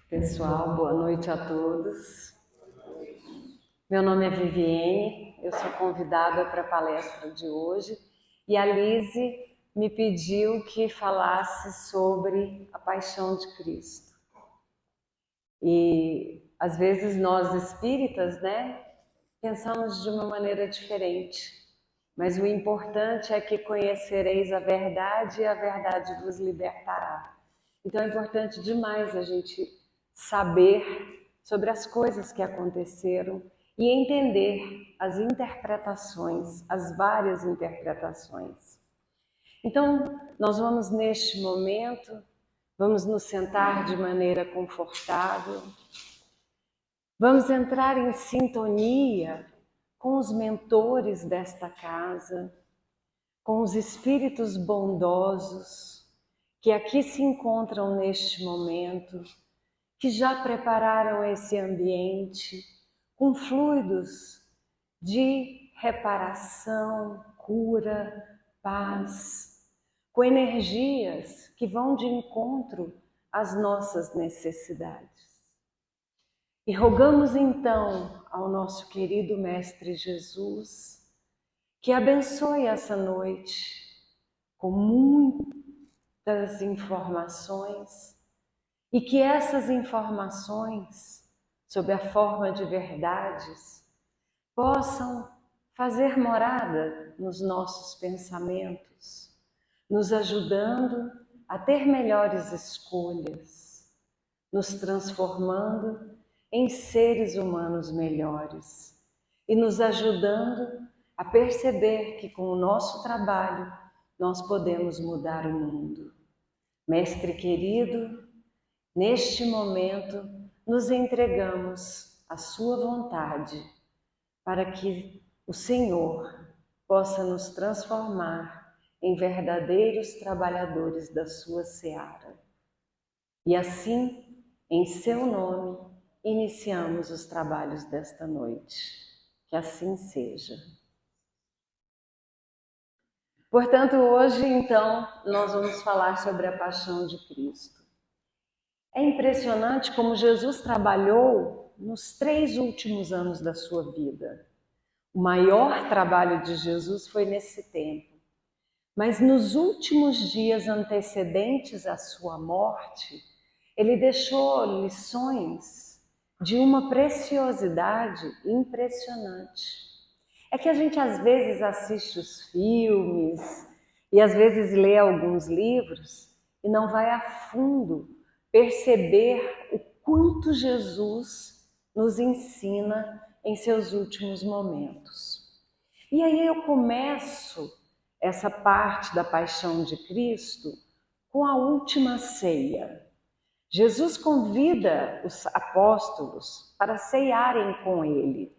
Pessoal, boa noite a todos. Meu nome é Viviane, eu sou convidada para a palestra de hoje e a Lise me pediu que falasse sobre a paixão de Cristo. E às vezes nós espíritas, pensamos de uma maneira diferente, mas o importante é que conhecereis a verdade e a verdade vos libertará. Então é importante demais a gente saber sobre as coisas que aconteceram e entender as interpretações, as várias interpretações. Então, nós vamos neste momento, vamos nos sentar de maneira confortável, vamos entrar em sintonia com os mentores desta casa, com os espíritos bondosos que aqui se encontram neste momento, que já prepararam esse ambiente com fluidos de reparação, cura, paz, com energias que vão de encontro às nossas necessidades. E rogamos então ao nosso querido Mestre Jesus que abençoe essa noite com muitas informações e que essas informações, sob a forma de verdades, possam fazer morada nos nossos pensamentos, nos ajudando a ter melhores escolhas, nos transformando em seres humanos melhores e nos ajudando a perceber que com o nosso trabalho nós podemos mudar o mundo. Mestre querido, neste momento nos entregamos à sua vontade para que o Senhor possa nos transformar em verdadeiros trabalhadores da sua seara. E assim, em seu nome, iniciamos os trabalhos desta noite. Que assim seja. Portanto, hoje, então, nós vamos falar sobre a paixão de Cristo. É impressionante como Jesus trabalhou nos 3 últimos anos da sua vida. O maior trabalho de Jesus foi nesse tempo. Mas nos últimos dias antecedentes à sua morte, ele deixou lições de uma preciosidade impressionante. É que a gente às vezes assiste os filmes e às vezes lê alguns livros e não vai a fundo perceber o quanto Jesus nos ensina em seus últimos momentos. E aí eu começo essa parte da paixão de Cristo com a última ceia. Jesus convida os apóstolos para ceiarem com ele.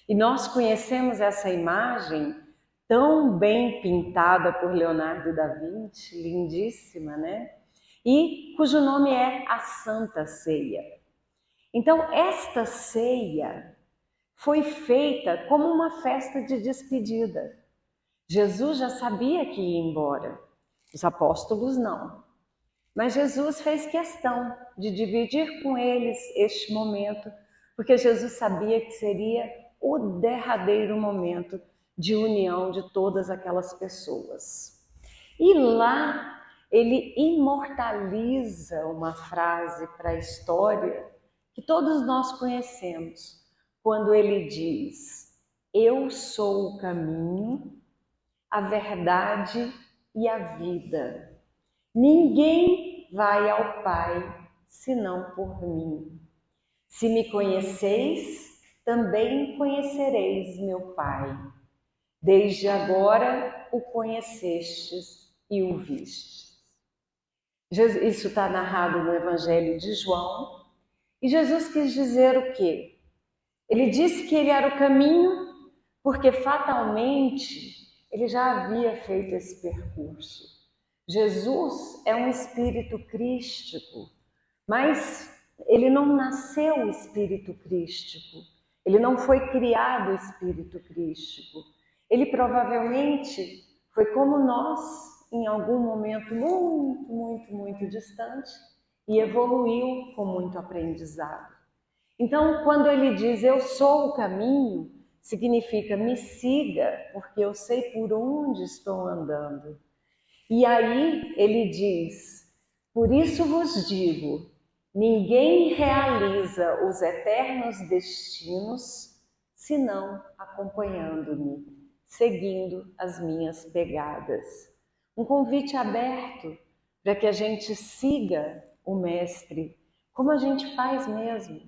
E nós conhecemos essa imagem tão bem pintada por Leonardo da Vinci, lindíssima, E cujo nome é a Santa Ceia. Então, esta ceia foi feita como uma festa de despedida. Jesus já sabia que ia embora, os apóstolos não. Mas Jesus fez questão de dividir com eles este momento, porque Jesus sabia que seria o derradeiro momento de união de todas aquelas pessoas. E lá ele imortaliza uma frase para a história que todos nós conhecemos, quando ele diz: "Eu sou o caminho, a verdade e a vida. Ninguém vai ao Pai senão por mim. Se me conheceis, também conhecereis meu Pai. Desde agora o conhecestes e o vistes." Isso está narrado no Evangelho de João. E Jesus quis dizer o quê? Ele disse que ele era o caminho porque fatalmente ele já havia feito esse percurso. Jesus é um espírito crístico, mas ele não nasceu espírito crístico, ele não foi criado espírito crístico. Ele provavelmente foi como nós, em algum momento muito distante, e evoluiu com muito aprendizado. Então, quando ele diz eu sou o caminho, significa me siga, porque eu sei por onde estou andando. E aí ele diz, por isso vos digo, ninguém realiza os eternos destinos senão acompanhando-me, seguindo as minhas pegadas. Um convite aberto para que a gente siga o Mestre, como a gente faz mesmo.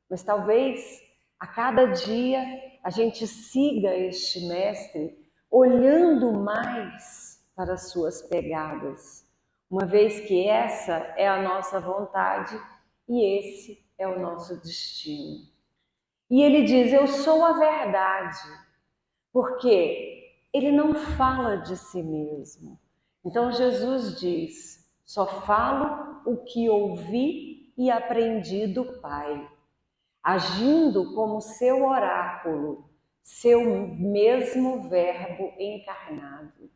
Mas talvez a cada dia a gente siga este Mestre olhando mais para as suas pegadas, uma vez que essa é a nossa vontade e esse é o nosso destino. E ele diz, eu sou a verdade, porque ele não fala de si mesmo. Então Jesus diz, só falo o que ouvi e aprendi do Pai, agindo como seu oráculo, seu mesmo verbo encarnado.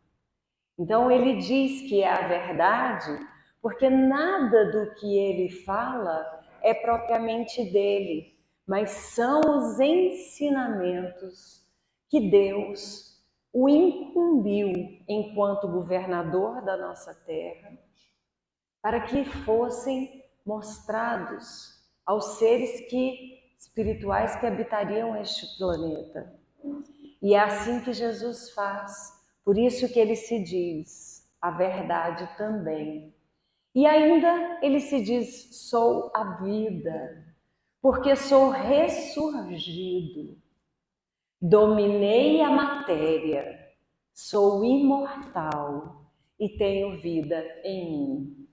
Então ele diz que é a verdade, porque nada do que ele fala é propriamente dele, mas são os ensinamentos que Deus o incumbiu enquanto governador da nossa terra, para que fossem mostrados aos seres espirituais que habitariam este planeta. E é assim que Jesus faz. Por isso que ele se diz a verdade também. E ainda ele se diz, sou a vida, porque sou ressurgido. Dominei a matéria, sou imortal e tenho vida em mim.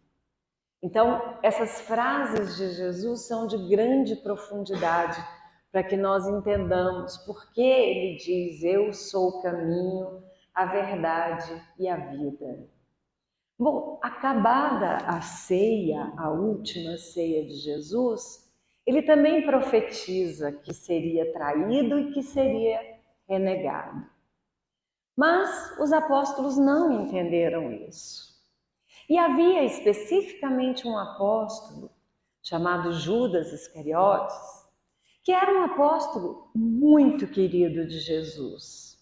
Então, essas frases de Jesus são de grande profundidade para que nós entendamos por que ele diz, eu sou o caminho, a verdade e a vida. Bom, acabada a ceia, a última ceia de Jesus, ele também profetiza que seria traído e que seria renegado. Mas os apóstolos não entenderam isso. E havia especificamente um apóstolo chamado Judas Iscariotes, que era um apóstolo muito querido de Jesus.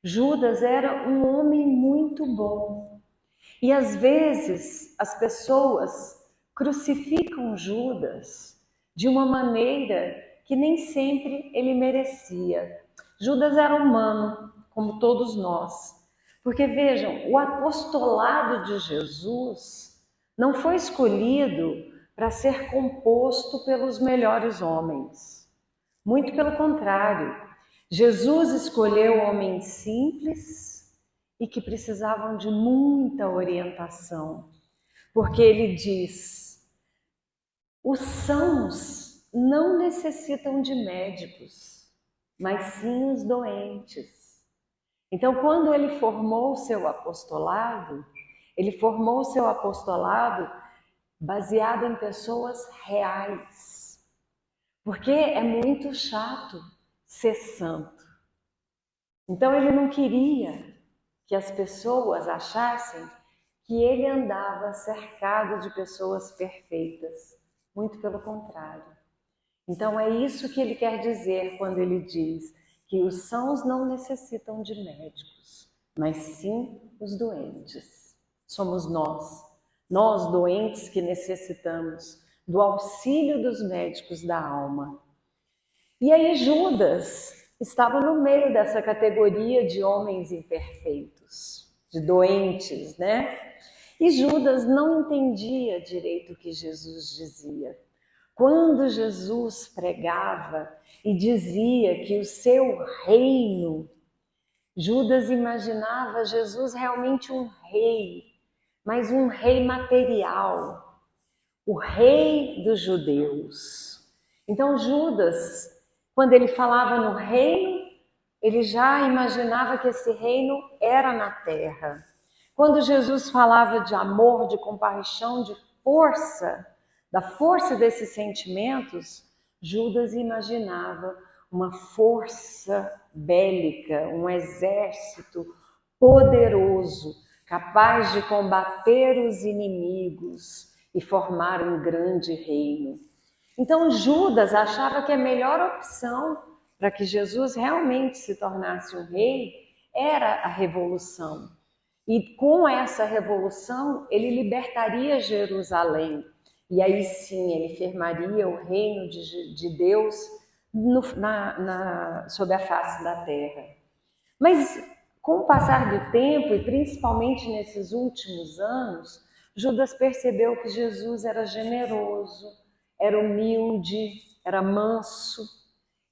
Judas era um homem muito bom. E às vezes as pessoas crucificam Judas de uma maneira que nem sempre ele merecia. Judas era humano, como todos nós. Porque vejam, o apostolado de Jesus não foi escolhido para ser composto pelos melhores homens. Muito pelo contrário, Jesus escolheu homens simples e que precisavam de muita orientação. Porque ele diz, os sãos não necessitam de médicos, mas sim os doentes. Então, quando ele formou o seu apostolado, baseado em pessoas reais. Porque é muito chato ser santo. Então, ele não queria que as pessoas achassem que ele andava cercado de pessoas perfeitas. Muito pelo contrário. Então, é isso que ele quer dizer quando ele diz que os sãos não necessitam de médicos, mas sim os doentes. Somos nós doentes que necessitamos do auxílio dos médicos da alma. E aí Judas estava no meio dessa categoria de homens imperfeitos, de doentes, né? E Judas não entendia direito o que Jesus dizia. Quando Jesus pregava e dizia que o seu reino, Judas imaginava Jesus realmente um rei, mas um rei material, o rei dos judeus. Então Judas, quando ele falava no reino, ele já imaginava que esse reino era na terra. Quando Jesus falava de amor, de compaixão, de força, da força desses sentimentos, Judas imaginava uma força bélica, um exército poderoso, capaz de combater os inimigos e formar um grande reino. Então Judas achava que a melhor opção para que Jesus realmente se tornasse um rei era a revolução. E com essa revolução ele libertaria Jerusalém. E aí sim ele firmaria o reino de Deus sob a face da terra. Mas com o passar do tempo, e principalmente nesses últimos anos, Judas percebeu que Jesus era generoso, era humilde, era manso,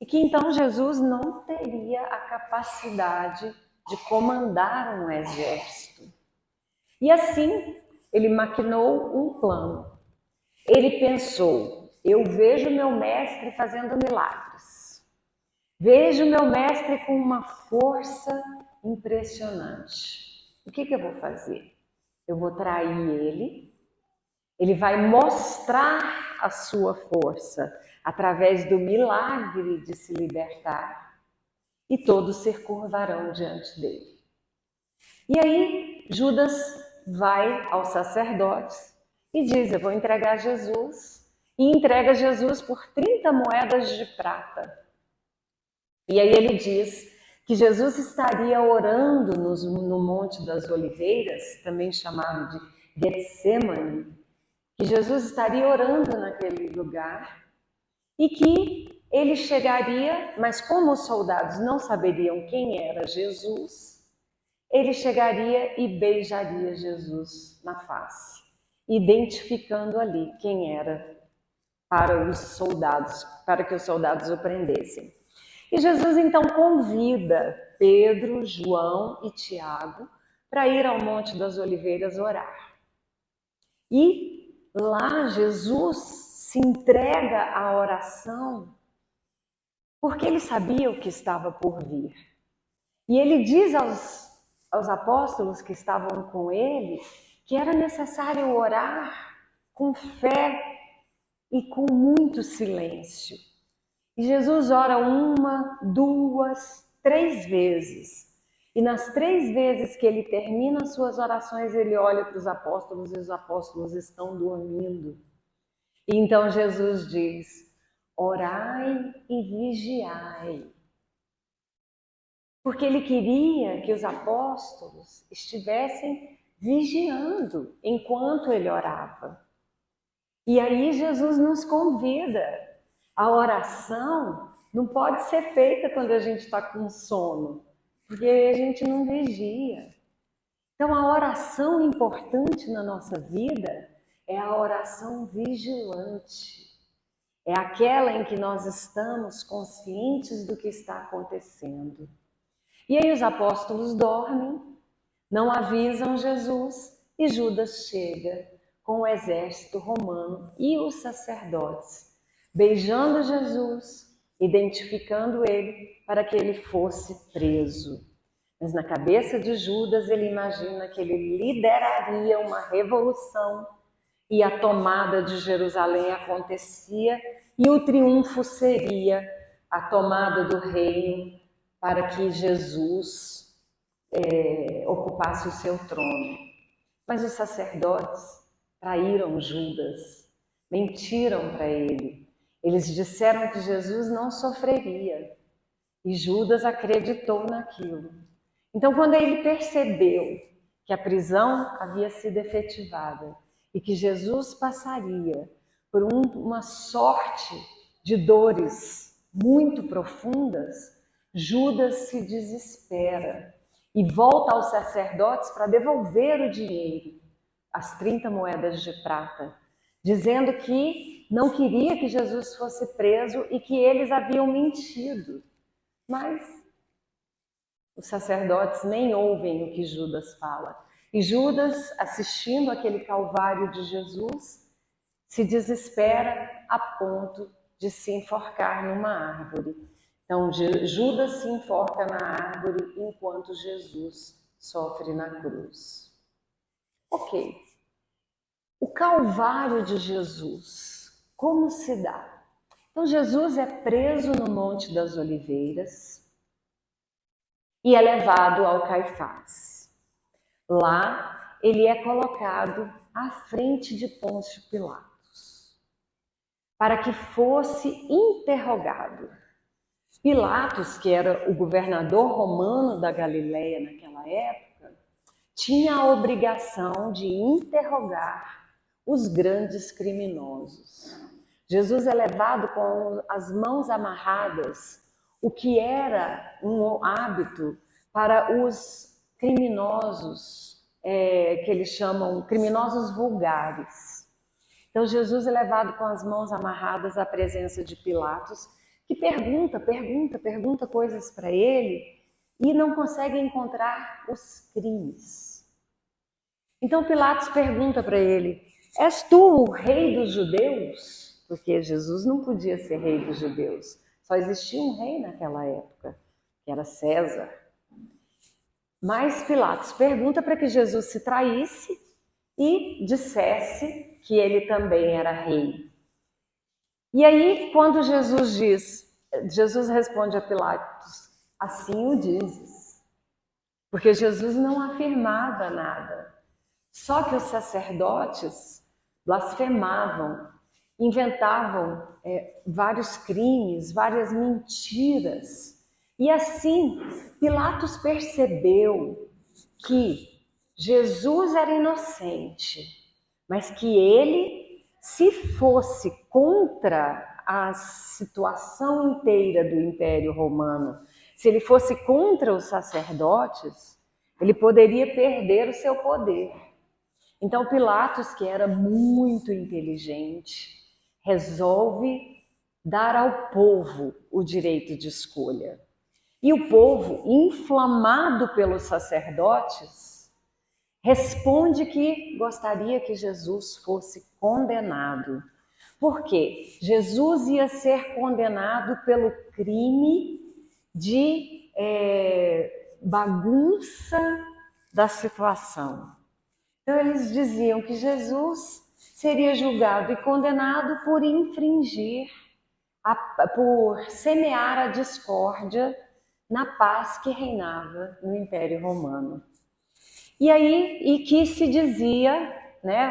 e que então Jesus não teria a capacidade de comandar um exército. E assim, ele maquinou um plano. Ele pensou: eu vejo meu mestre fazendo milagres. Vejo meu mestre com uma força impressionante. O que eu vou fazer? Eu vou trair ele. Ele vai mostrar a sua força através do milagre de se libertar e todos se curvarão diante dele. E aí Judas vai aos sacerdotes e diz: eu vou entregar Jesus. E entrega Jesus por 30 moedas de prata. E aí ele diz que Jesus estaria orando no Monte das Oliveiras, também chamado de Getsemane, que Jesus estaria orando naquele lugar e que ele chegaria, mas como os soldados não saberiam quem era Jesus, ele chegaria e beijaria Jesus na face, identificando ali quem era para os soldados, para que os soldados o prendessem. E Jesus então convida Pedro, João e Tiago para ir ao Monte das Oliveiras orar. E lá Jesus se entrega à oração porque ele sabia o que estava por vir. E ele diz aos apóstolos que estavam com ele que era necessário orar com fé e com muito silêncio. E Jesus ora 1, 2, 3 vezes. E nas 3 vezes que ele termina as suas orações, ele olha para os apóstolos e os apóstolos estão dormindo. E então Jesus diz: orai e vigiai. Porque ele queria que os apóstolos estivessem vigiando enquanto ele orava. E aí Jesus nos convida. A oração não pode ser feita quando a gente está com sono, porque a gente não vigia. Então a oração importante na nossa vida é a oração vigilante. É aquela em que nós estamos conscientes do que está acontecendo. E aí os apóstolos dormem, não avisam Jesus e Judas chega com o exército romano e os sacerdotes, beijando Jesus, identificando ele para que ele fosse preso. Mas na cabeça de Judas ele imagina que ele lideraria uma revolução e a tomada de Jerusalém acontecia e o triunfo seria a tomada do reino para que Jesus ocupasse o seu trono. Mas os sacerdotes traíram Judas, mentiram para ele. Eles disseram que Jesus não sofreria e Judas acreditou naquilo. Então, quando ele percebeu que a prisão havia sido efetivada e que Jesus passaria por uma sorte de dores muito profundas, Judas se desespera e volta aos sacerdotes para devolver o dinheiro, as 30 moedas de prata, dizendo que não queria que Jesus fosse preso e que eles haviam mentido. Mas os sacerdotes nem ouvem o que Judas fala. E Judas, assistindo aquele calvário de Jesus, se desespera a ponto de se enforcar numa árvore. Então, Judas se enforca na árvore enquanto Jesus sofre na cruz. Ok. O calvário de Jesus, como se dá? Então, Jesus é preso no Monte das Oliveiras e é levado ao Caifás. Lá, ele é colocado à frente de Pôncio Pilatos, para que fosse interrogado. Pilatos, que era o governador romano da Galileia naquela época, tinha a obrigação de interrogar os grandes criminosos. Jesus é levado com as mãos amarradas, o que era um hábito para os criminosos, que eles chamam criminosos vulgares. Então Jesus é levado com as mãos amarradas à presença de Pilatos, que pergunta coisas para ele e não consegue encontrar os crimes. Então Pilatos pergunta para ele: és tu o rei dos judeus? Porque Jesus não podia ser rei dos judeus. Só existia um rei naquela época, que era César. Mas Pilatos pergunta para que Jesus se traísse e dissesse que ele também era rei. E aí, quando Jesus responde a Pilatos: assim o dizes. Porque Jesus não afirmava nada. Só que os sacerdotes blasfemavam, inventavam vários crimes, várias mentiras. E assim, Pilatos percebeu que Jesus era inocente, mas que ele, se fosse contra a situação inteira do Império Romano, se ele fosse contra os sacerdotes, ele poderia perder o seu poder. Então Pilatos, que era muito inteligente, resolve dar ao povo o direito de escolha. E o povo, inflamado pelos sacerdotes, responde que gostaria que Jesus fosse condenado. Por quê? Jesus ia ser condenado pelo crime de bagunça da situação. Então eles diziam que Jesus seria julgado e condenado por infringir, por semear a discórdia na paz que reinava no Império Romano. E que se dizia,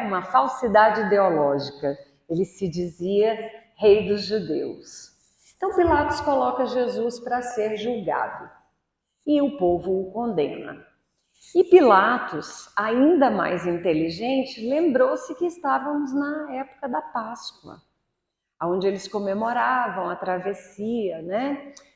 uma falsidade ideológica, ele se dizia rei dos judeus. Então Pilatos coloca Jesus para ser julgado e o povo o condena. E Pilatos, ainda mais inteligente, lembrou-se que estávamos na época da Páscoa, onde eles comemoravam a travessia,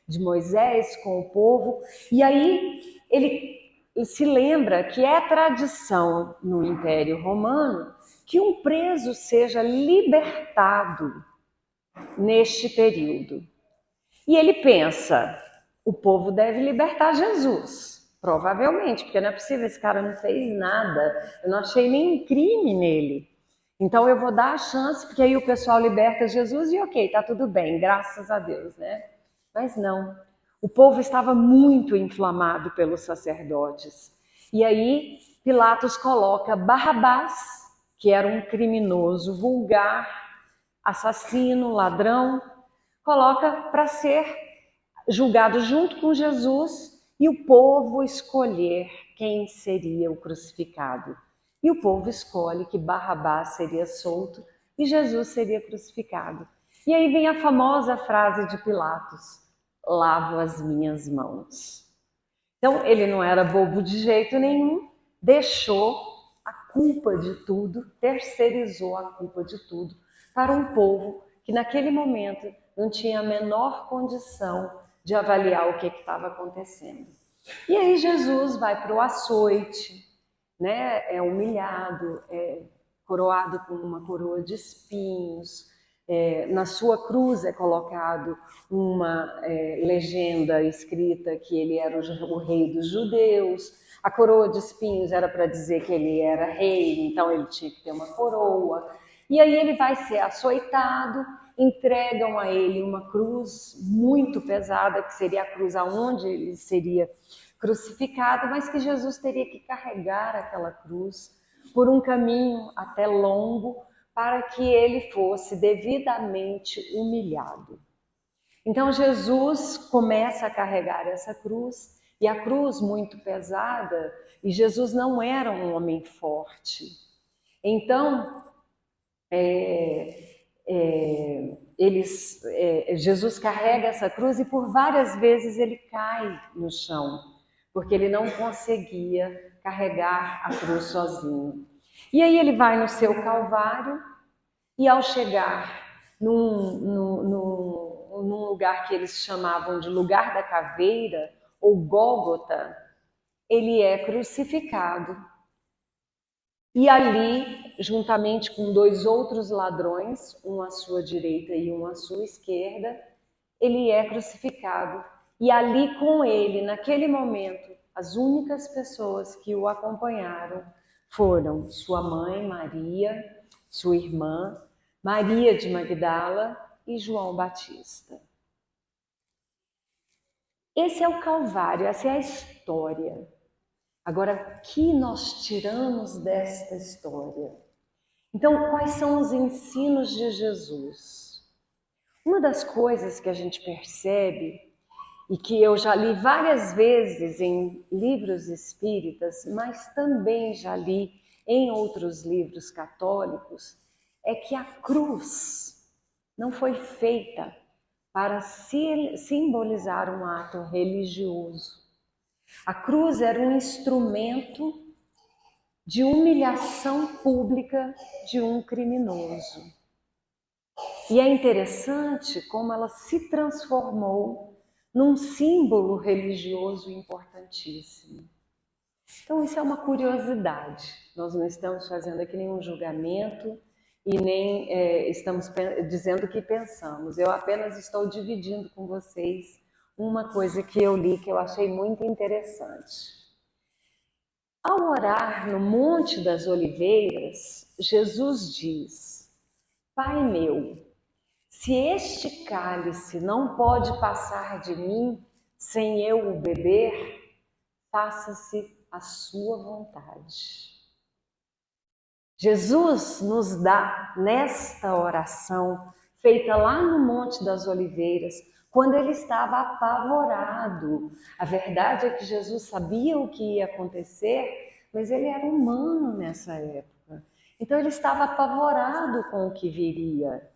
de Moisés com o povo. E aí ele se lembra que é tradição no Império Romano que um preso seja libertado neste período. E ele pensa: o povo deve libertar Jesus. Provavelmente, porque não é possível, esse cara não fez nada, eu não achei nenhum crime nele. Então eu vou dar a chance, porque aí o pessoal liberta Jesus e ok, tá tudo bem, graças a Deus, Mas não, o povo estava muito inflamado pelos sacerdotes. E aí Pilatos coloca Barrabás, que era um criminoso vulgar, assassino, ladrão, coloca para ser julgado junto com Jesus e o povo escolher quem seria o crucificado. E o povo escolhe que Barrabás seria solto e Jesus seria crucificado. E aí vem a famosa frase de Pilatos: lavo as minhas mãos. Então ele não era bobo de jeito nenhum, deixou a culpa de tudo, terceirizou a culpa de tudo para um povo que naquele momento não tinha a menor condição de avaliar o que estava acontecendo. E aí Jesus vai para o açoite, é humilhado, é coroado com uma coroa de espinhos, na sua cruz é colocado uma legenda escrita que ele era o rei dos judeus. A coroa de espinhos era para dizer que ele era rei, então ele tinha que ter uma coroa. E aí ele vai ser açoitado, entregam a ele uma cruz muito pesada, que seria a cruz aonde ele seria crucificado, mas que Jesus teria que carregar aquela cruz por um caminho até longo para que ele fosse devidamente humilhado. Então Jesus começa a carregar essa cruz, e a cruz muito pesada, e Jesus não era um homem forte. Então, Jesus carrega essa cruz e por várias vezes ele cai no chão, porque ele não conseguia carregar a cruz sozinho. E aí ele vai no seu Calvário e ao chegar num lugar que eles chamavam de lugar da caveira, ou Gólgota, ele é crucificado. E ali, juntamente com 2 outros ladrões, um à sua direita e um à sua esquerda, ele é crucificado. E ali com ele, naquele momento, as únicas pessoas que o acompanharam foram sua mãe, Maria, sua irmã, Maria de Magdala e João Batista. Esse é o Calvário, essa é a história. Agora, o que nós tiramos desta história? Então, quais são os ensinos de Jesus? Uma das coisas que a gente percebe, e que eu já li várias vezes em livros espíritas, mas também já li em outros livros católicos, é que a cruz não foi feita para simbolizar um ato religioso. A cruz era um instrumento de humilhação pública de um criminoso. E é interessante como ela se transformou num símbolo religioso importantíssimo. Então isso é uma curiosidade. Nós não estamos fazendo aqui nenhum julgamento e nem estamos dizendo o que pensamos. Eu apenas estou dividindo com vocês uma coisa que eu li que eu achei muito interessante. Ao orar no Monte das Oliveiras, Jesus diz: Pai meu, se este cálice não pode passar de mim sem eu o beber, faça-se a sua vontade. Jesus nos dá nesta oração, feita lá no Monte das Oliveiras, quando ele estava apavorado. A verdade é que Jesus sabia o que ia acontecer, mas ele era humano nessa época. Então ele estava apavorado com o que viria.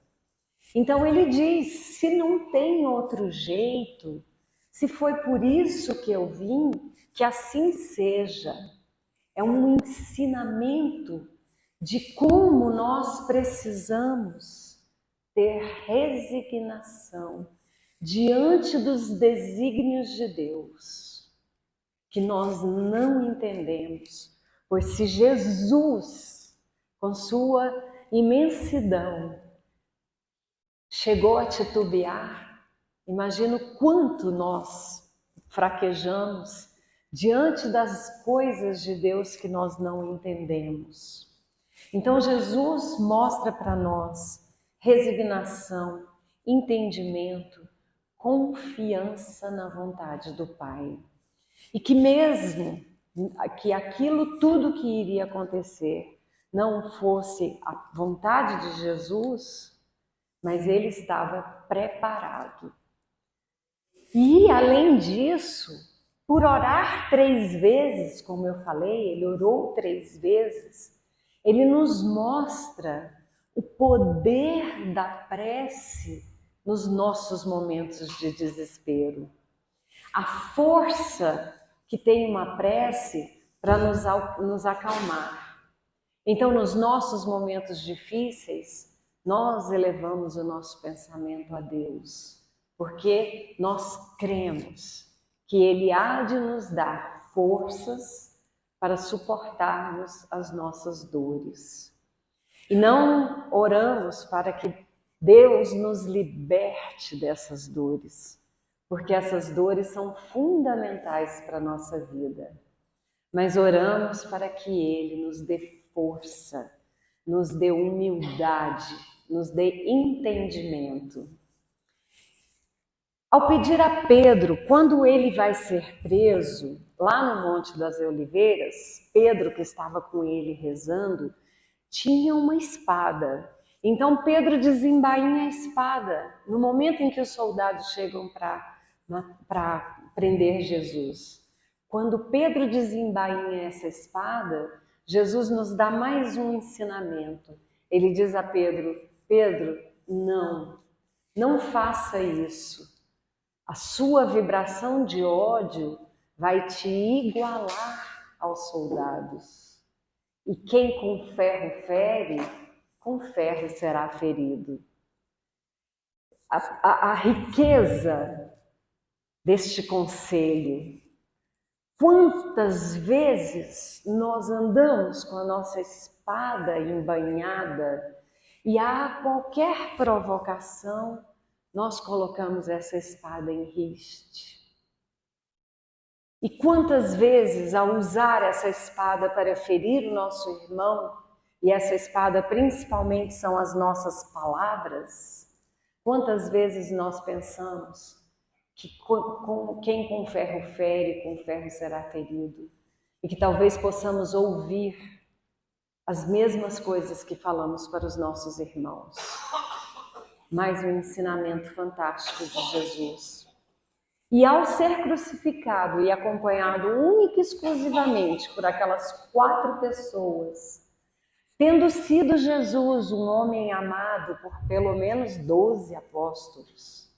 Então ele diz: se não tem outro jeito, se foi por isso que eu vim, que assim seja. É um ensinamento de como nós precisamos ter resignação diante dos desígnios de Deus, que nós não entendemos. Pois se Jesus, com sua imensidão, chegou a titubear, imagino quanto nós fraquejamos diante das coisas de Deus que nós não entendemos. Então Jesus mostra para nós resignação, entendimento, confiança na vontade do Pai. E que mesmo que aquilo tudo que iria acontecer não fosse a vontade de Jesus, mas ele estava preparado. E, além disso, por orar 3 vezes, como eu falei, ele orou 3 vezes, ele nos mostra o poder da prece nos nossos momentos de desespero. A força que tem uma prece para nos acalmar. Então, nos nossos momentos difíceis, nós elevamos o nosso pensamento a Deus, porque nós cremos que Ele há de nos dar forças para suportarmos as nossas dores. E não oramos para que Deus nos liberte dessas dores, porque essas dores são fundamentais para a nossa vida. Mas oramos para que Ele nos dê força, nos dê humildade, nos dê entendimento. Ao pedir a Pedro, quando ele vai ser preso, lá no Monte das Oliveiras, Pedro, que estava com ele rezando, tinha uma espada. Então Pedro desembainha a espada no momento em que os soldados chegam para prender Jesus. Quando Pedro desembainha essa espada, Jesus nos dá mais um ensinamento. Ele diz a Pedro: Pedro, não faça isso. A sua vibração de ódio vai te igualar aos soldados. E quem com ferro fere, com ferro será ferido. A riqueza deste conselho. Quantas vezes nós andamos com a nossa espada embainhada e a qualquer provocação nós colocamos essa espada em riste? E quantas vezes, ao usar essa espada para ferir o nosso irmão, e essa espada principalmente são as nossas palavras, quantas vezes nós pensamos que quem com ferro fere, com ferro será ferido, e que talvez possamos ouvir as mesmas coisas que falamos para os nossos irmãos. Mais um ensinamento fantástico de Jesus. E ao ser crucificado e acompanhado única e exclusivamente por aquelas 4 pessoas, tendo sido Jesus um homem amado por pelo menos 12 apóstolos,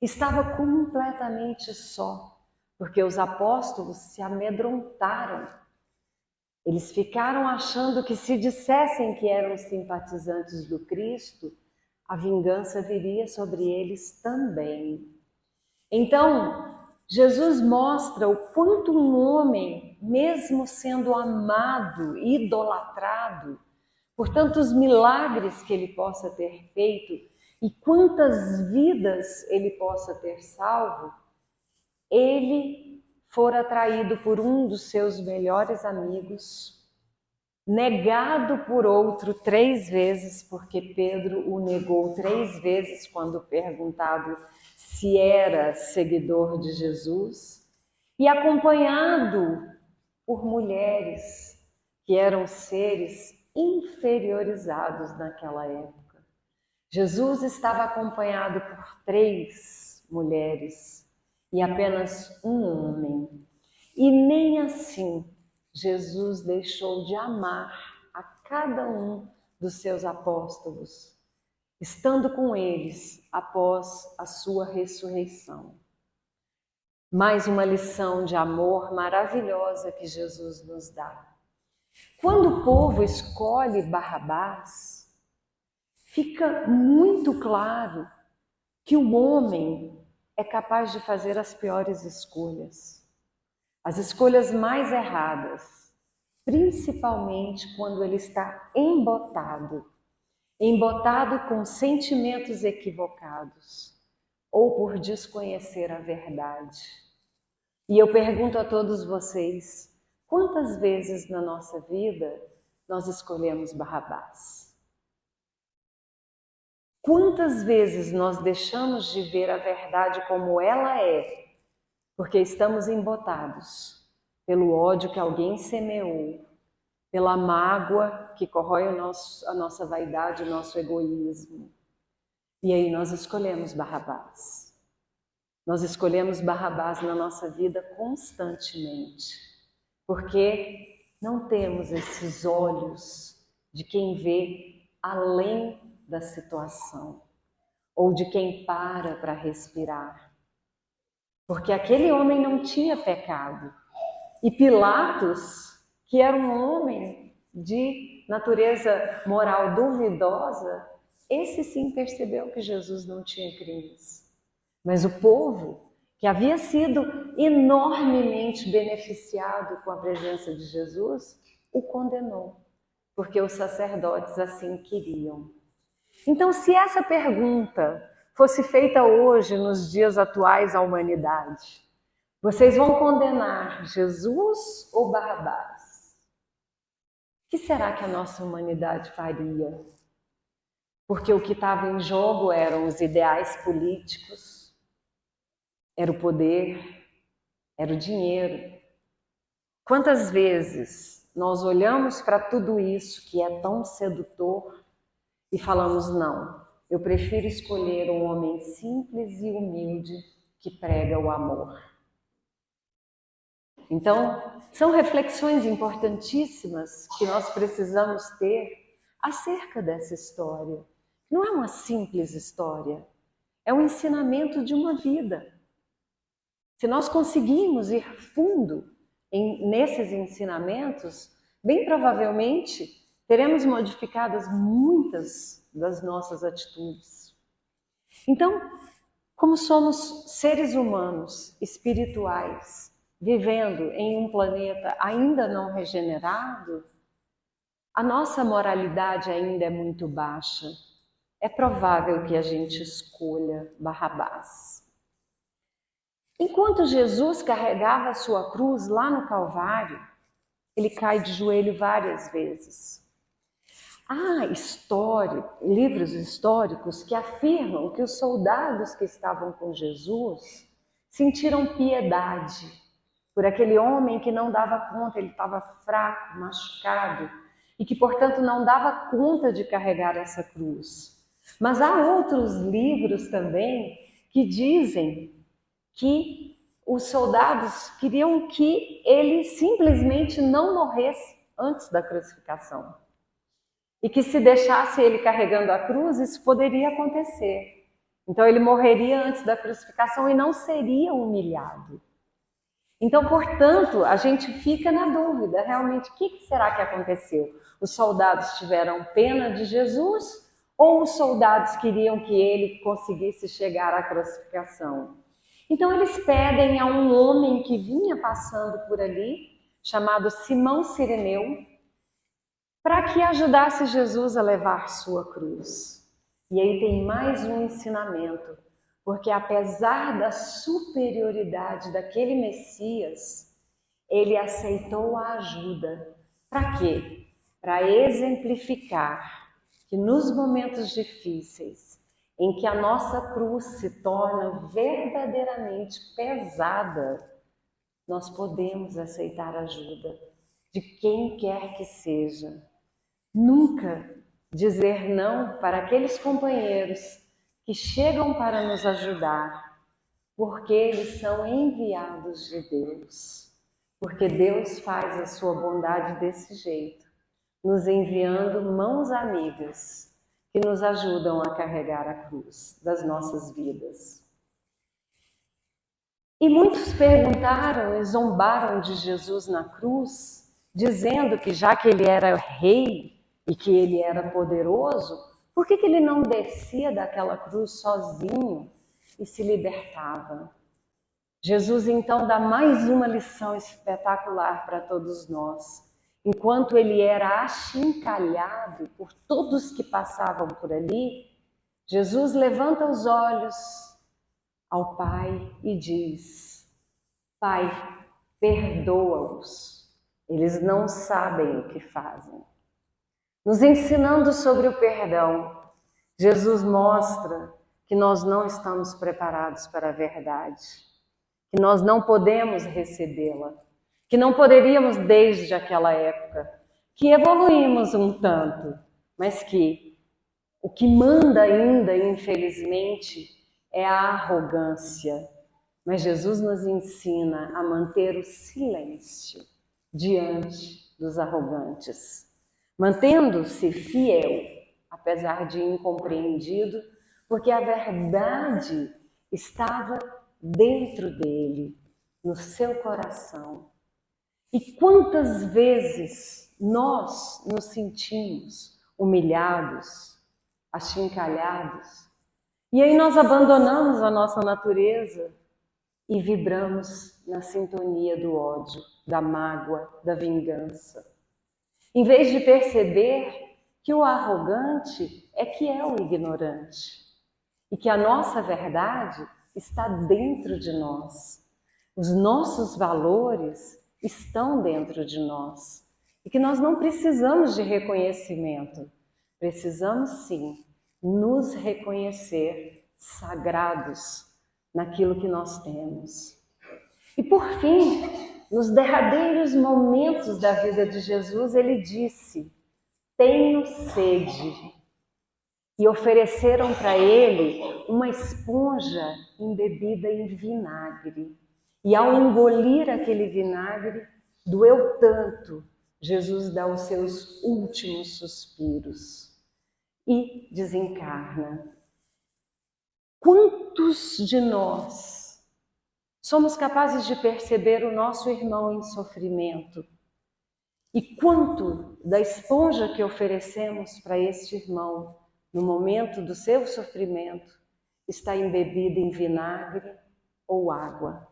estava completamente só, porque os apóstolos se amedrontaram. Eles ficaram achando que se dissessem que eram simpatizantes do Cristo, a vingança viria sobre eles também. Então, Jesus mostra o quanto um homem, mesmo sendo amado, idolatrado, por tantos milagres que ele possa ter feito e quantas vidas ele possa ter salvo, ele fora traído por um dos seus melhores amigos, negado por outro 3 vezes, porque Pedro o negou 3 vezes quando perguntado se era seguidor de Jesus, e acompanhado por mulheres que eram seres inferiorizados naquela época. Jesus estava acompanhado por 3 mulheres e apenas um homem. E nem assim Jesus deixou de amar a cada um dos seus apóstolos, estando com eles após a sua ressurreição. Mais uma lição de amor maravilhosa que Jesus nos dá. Quando o povo escolhe Barrabás, fica muito claro que o homem é capaz de fazer as piores escolhas, as escolhas mais erradas, principalmente quando ele está embotado com sentimentos equivocados ou por desconhecer a verdade. E eu pergunto a todos vocês, quantas vezes na nossa vida nós escolhemos Barrabás? Quantas vezes nós deixamos de ver a verdade como ela é, porque estamos embotados pelo ódio que alguém semeou, pela mágoa que corrói a nossa vaidade, o nosso egoísmo. E aí nós escolhemos Barrabás. Nós escolhemos Barrabás na nossa vida constantemente, porque não temos esses olhos de quem vê além da situação, ou de quem para respirar. Porque aquele homem não tinha pecado. E Pilatos, que era um homem de natureza moral duvidosa, esse sim percebeu que Jesus não tinha crimes. Mas o povo, que havia sido enormemente beneficiado com a presença de Jesus, o condenou, porque os sacerdotes assim queriam. Então, se essa pergunta fosse feita hoje, nos dias atuais à humanidade, vocês vão condenar Jesus ou Barrabás? O que será que a nossa humanidade faria? Porque o que estava em jogo eram os ideais políticos, era o poder, era o dinheiro. Quantas vezes nós olhamos para tudo isso que é tão sedutor e falamos, não, eu prefiro escolher um homem simples e humilde que prega o amor. Então, são reflexões importantíssimas que nós precisamos ter acerca dessa história. Não é uma simples história, é um ensinamento de uma vida. Se nós conseguirmos ir fundo nesses ensinamentos, bem provavelmente teremos modificadas muitas das nossas atitudes. Então, como somos seres humanos espirituais, vivendo em um planeta ainda não regenerado, a nossa moralidade ainda é muito baixa. É provável que a gente escolha Barrabás. Enquanto Jesus carregava a sua cruz lá no Calvário, ele cai de joelho várias vezes. Há livros históricos que afirmam que os soldados que estavam com Jesus sentiram piedade por aquele homem que não dava conta, ele estava fraco, machucado, e que, portanto, não dava conta de carregar essa cruz. Mas há outros livros também que dizem que os soldados queriam que ele simplesmente não morresse antes da crucificação. E que se deixasse ele carregando a cruz, isso poderia acontecer. Então ele morreria antes da crucificação e não seria humilhado. Então, portanto, a gente fica na dúvida, realmente, o que será que aconteceu? Os soldados tiveram pena de Jesus ou os soldados queriam que ele conseguisse chegar à crucificação? Então eles pedem a um homem que vinha passando por ali, chamado Simão Cireneu, para que ajudasse Jesus a levar sua cruz. E aí tem mais um ensinamento, porque apesar da superioridade daquele Messias, ele aceitou a ajuda. Para quê? Para exemplificar que nos momentos difíceis, em que a nossa cruz se torna verdadeiramente pesada, nós podemos aceitar a ajuda de quem quer que seja. Nunca dizer não para aqueles companheiros que chegam para nos ajudar, porque eles são enviados de Deus. Porque Deus faz a sua bondade desse jeito, nos enviando mãos amigas que nos ajudam a carregar a cruz das nossas vidas. E muitos perguntaram e zombaram de Jesus na cruz, dizendo que já que ele era rei e que ele era poderoso, por que ele não descia daquela cruz sozinho e se libertava? Jesus então dá mais uma lição espetacular para todos nós. Enquanto ele era achincalhado por todos que passavam por ali, Jesus levanta os olhos ao Pai e diz: Pai, perdoa-os, eles não sabem o que fazem. Nos ensinando sobre o perdão, Jesus mostra que nós não estamos preparados para a verdade, que nós não podemos recebê-la, que não poderíamos desde aquela época, que evoluímos um tanto, mas que o que manda ainda, infelizmente, é a arrogância. Mas Jesus nos ensina a manter o silêncio diante dos arrogantes, mantendo-se fiel, apesar de incompreendido, porque a verdade estava dentro dele, no seu coração. E quantas vezes nós nos sentimos humilhados, achincalhados, e aí nós abandonamos a nossa natureza e vibramos na sintonia do ódio, da mágoa, da vingança. Em vez de perceber que o arrogante é que é o ignorante e que a nossa verdade está dentro de nós. Os nossos valores estão dentro de nós e que nós não precisamos de reconhecimento. Precisamos sim nos reconhecer sagrados naquilo que nós temos. E por fim, nos derradeiros momentos da vida de Jesus, ele disse: tenho sede. E ofereceram para ele uma esponja embebida em vinagre. E ao engolir aquele vinagre, doeu tanto, Jesus dá os seus últimos suspiros e desencarna. Quantos de nós somos capazes de perceber o nosso irmão em sofrimento? E quanto da esponja que oferecemos para este irmão no momento do seu sofrimento está embebida em vinagre ou água?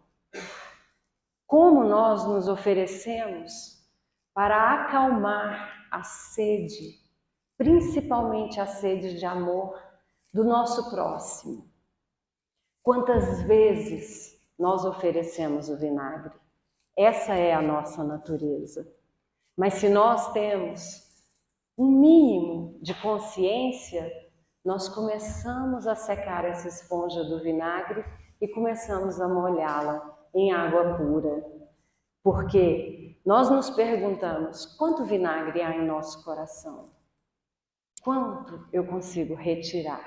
Como nós nos oferecemos para acalmar a sede, principalmente a sede de amor do nosso próximo? Quantas vezes nós oferecemos o vinagre? Essa é a nossa natureza. Mas se nós temos um mínimo de consciência, nós começamos a secar essa esponja do vinagre e começamos a molhá-la em água pura. Porque nós nos perguntamos, quanto vinagre há em nosso coração? Quanto eu consigo retirar?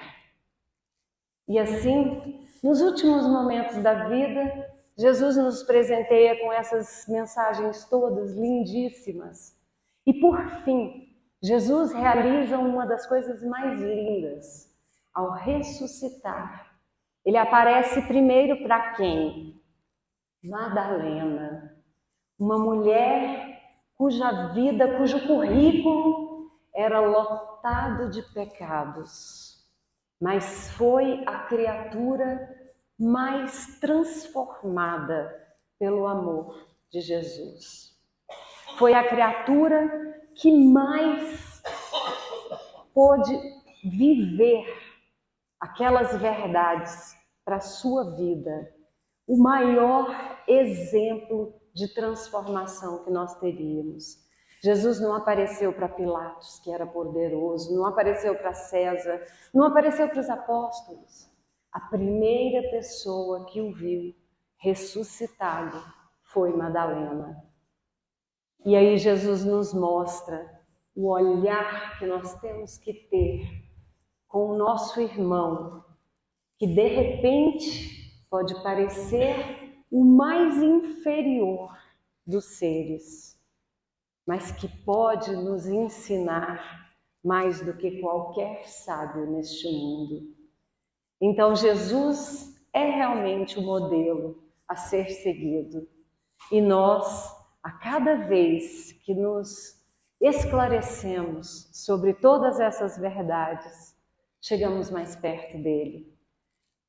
E assim, nos últimos momentos da vida, Jesus nos presenteia com essas mensagens todas lindíssimas. E por fim, Jesus realiza uma das coisas mais lindas. Ao ressuscitar, ele aparece primeiro para quem? Madalena, uma mulher cuja vida, cujo currículo era lotado de pecados, mas foi a criatura mais transformada pelo amor de Jesus. Foi a criatura que mais pôde viver aquelas verdades para a sua vida. O maior exemplo de transformação que nós teríamos. Jesus não apareceu para Pilatos, que era poderoso, não apareceu para César, não apareceu para os apóstolos. A primeira pessoa que o viu ressuscitado foi Madalena. E aí Jesus nos mostra o olhar que nós temos que ter com o nosso irmão, que de repente pode parecer o mais inferior dos seres, mas que pode nos ensinar mais do que qualquer sábio neste mundo. Então Jesus é realmente o modelo a ser seguido. E nós, a cada vez que nos esclarecemos sobre todas essas verdades, chegamos mais perto dele.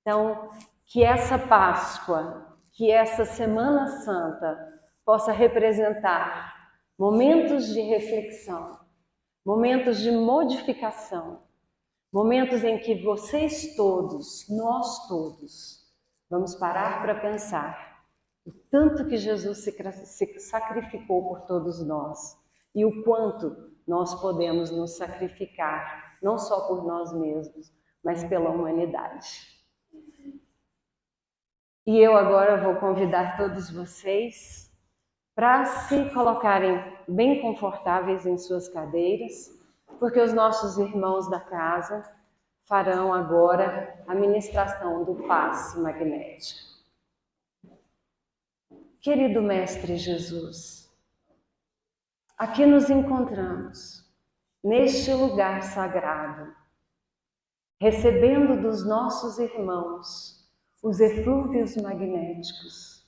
Então, que essa Páscoa, que essa Semana Santa possa representar momentos de reflexão, momentos de modificação, momentos em que vocês todos, nós todos, vamos parar para pensar o tanto que Jesus se sacrificou por todos nós e o quanto nós podemos nos sacrificar, não só por nós mesmos, mas pela humanidade. E eu agora vou convidar todos vocês para se colocarem bem confortáveis em suas cadeiras, porque os nossos irmãos da casa farão agora a ministração do passe magnético. Querido Mestre Jesus, aqui nos encontramos, neste lugar sagrado, recebendo dos nossos irmãos os eflúvios magnéticos,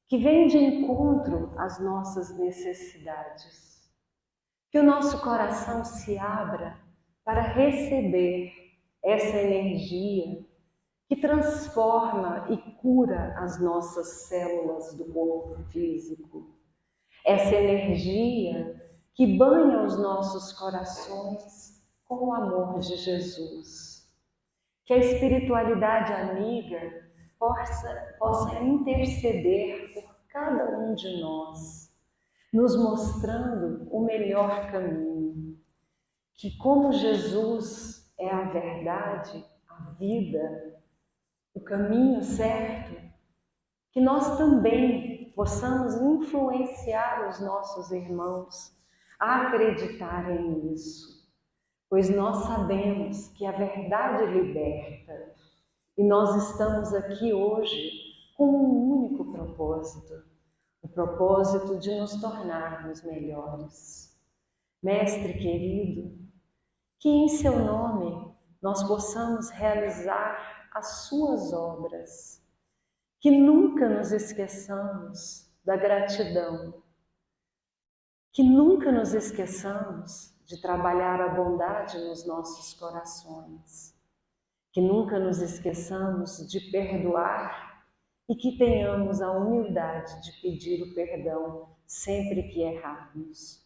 que vêm de encontro às nossas necessidades. Que o nosso coração se abra para receber essa energia que transforma e cura as nossas células do corpo físico. Essa energia que banha os nossos corações com o amor de Jesus. Que a espiritualidade amiga possa interceder por cada um de nós, nos mostrando o melhor caminho. Que como Jesus é a verdade, a vida, o caminho certo, que nós também possamos influenciar os nossos irmãos a acreditarem nisso, pois nós sabemos que a verdade liberta e nós estamos aqui hoje com um único propósito, o propósito de nos tornarmos melhores. Mestre querido, que em seu nome nós possamos realizar as suas obras, que nunca nos esqueçamos da gratidão, que nunca nos esqueçamos de trabalhar a bondade nos nossos corações, que nunca nos esqueçamos de perdoar e que tenhamos a humildade de pedir o perdão sempre que errarmos.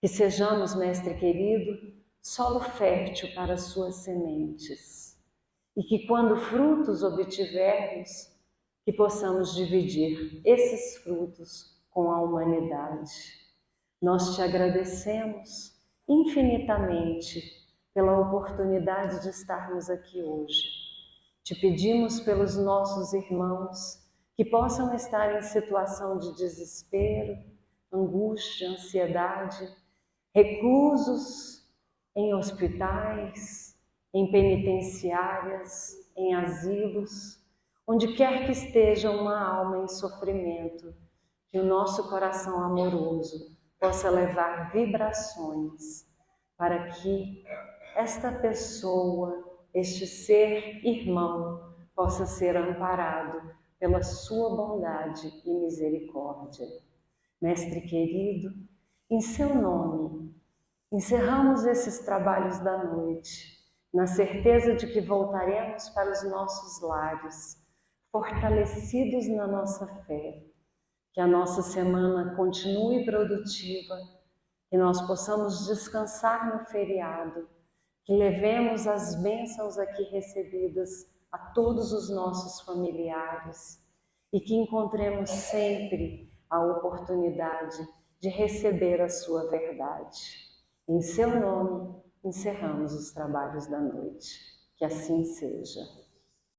Que sejamos, Mestre querido, solo fértil para as suas sementes e que quando frutos obtivermos, que possamos dividir esses frutos com a humanidade. Nós te agradecemos infinitamente pela oportunidade de estarmos aqui hoje. Te pedimos pelos nossos irmãos que possam estar em situação de desespero, angústia, ansiedade, reclusos em hospitais, em penitenciárias, em asilos, onde quer que esteja uma alma em sofrimento, que o nosso coração amoroso possa levar vibrações para que esta pessoa, este ser irmão, possa ser amparado pela sua bondade e misericórdia. Mestre querido, em seu nome, encerramos esses trabalhos da noite, na certeza de que voltaremos para os nossos lares, fortalecidos na nossa fé, que a nossa semana continue produtiva, que nós possamos descansar no feriado, que levemos as bênçãos aqui recebidas a todos os nossos familiares e que encontremos sempre a oportunidade de receber a sua verdade. Em seu nome, encerramos os trabalhos da noite. Que assim seja.